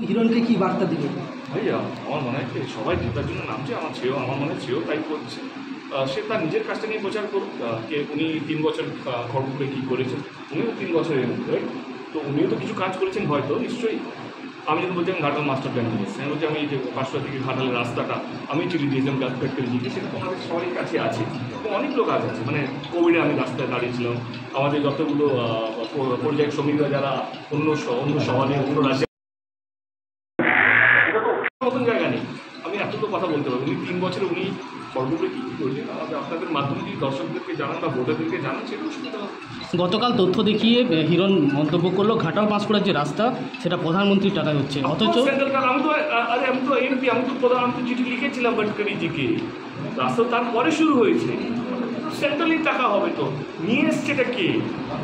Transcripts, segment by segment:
হিরণকে কি বার্তা দিবে? ভাইয়া আমার মনে হয় সবাই জেতার জন্য নামছে, আমার মনে হয় সেও তাই করছে। সে তার নিজের কাজটা নিয়ে প্রচার করুক। উনি 3 বছর খড়গপুরে কী করেছেন, উনিও 3 বছরের মধ্যে, তো উনিও তো কিছু কাজ করেছেন হয়তো নিশ্চয়ই। আমি যদি বলছি আমি ঘাটাল মাস্টার প্ল্যান দিয়েছি, আমি বলছি আমি এই যে পাঁচটা থেকে ঘাটালের রাস্তাটা আমি চিঠি দিয়েছিলাম গডকারিজিকে, সেটা তো আমাদের সবারই কাছে আছে এবং অনেকগুলো কাজ আছে। মানে কোভিডে আমি রাস্তায় দাঁড়িয়েছিলাম, আমাদের যতগুলো পর্যায়িক শ্রমিকরা যারা অন্য শহরে অন্য রাজ্যে, এটা তো নতুন জায়গা নেই। আমি এত তো কথা বলতে পারবো। উনি 3 বছরে উনি খড়গপুরে কী কী করেছেন আপনাদের মাধ্যমে যদি দর্শকদেরকে জানান বা ভোটারদেরকে জানান, সেটাও সুবিধা হবে। গতকাল তথ্য দেখিয়ে হিরণ মন্তব্য করলো ঘাটাল পাঁশকুড়ার যে রাস্তা সেটা প্রধানমন্ত্রীর টাকায় হচ্ছে, অথচ আমি তো এমপি, আমি তো চিঠি লিখেছিলাম গডকারিজিকে, রাস্তা তারপরে শুরু হয়েছে। সেন্ট্রালি টাকা হবে তো, নিয়ে এসছে এটা কে?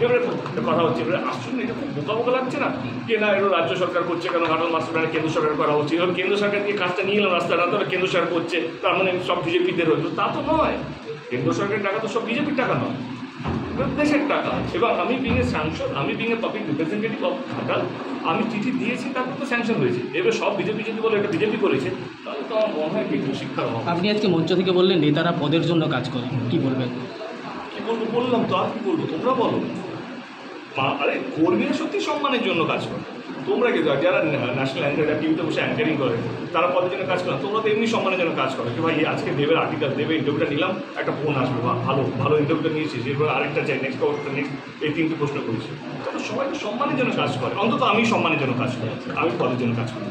এবারে কথা হচ্ছে, এবারে আসলে এটা খুব বোকা বোকা লাগছে না কে? না এটা রাজ্য সরকার করছে, কেন ঘাটাল মাস্টার প্ল্যানে কেন্দ্র সরকার করা উচিত। এবং কেন্দ্র সরকার দিয়ে কাজটা নিয়ে এলাম, রাস্তাটা তো কেন্দ্র সরকার করছে, তার মানে সব বিজেপিদের হইল, তা তো নয়। কেন্দ্র সরকারের টাকা তো সব বিজেপির টাকা নয়, দেশের টাকা। এবং আমি বিং এ সাংসদ, আমি being a public representative of Ghatal, আমি চিঠি দিয়েছি, তারপর তো স্যাংশন হয়েছে। এবার সব বিজেপি যদি বলে এটা বিজেপি করেছে, তাহলে তো আমার মনে হয় কিছু শিক্ষার অভাব। আপনি আজকে মঞ্চ থেকে বললেন নেতারা পদের জন্য কাজ করে, কি বলবেন? কী বলবো, বললাম তো, আর কী বলবো, তোমরা বলো। আরে কর্মীরা সত্যি সম্মানের জন্য কাজ করে। তোমরা কি যারা ন্যাশনাল অ্যাঙ্কার টিভিতে বসে অ্যাঙ্কারিং করে তারা পদের জন্য কাজ করে, তোমরা তো এমনি সম্মানের জন্য কাজ করো। কি ভাই আজকে দেবের আর্টিকেল দেবে, ইন্টারভিউটা নিলাম, একটা ফোন আসবে, বা ভালো ইন্টারভিউটা নিয়েছিস, এরপর আরেকটা চাই, নেক্সট এই 3টে প্রশ্ন করেছি। তবে সবাই তো সম্মানের জন্য কাজ করে, অন্তত আমি সম্মানের জন্য কাজ করি, আমি পদের জন্য কাজ করি।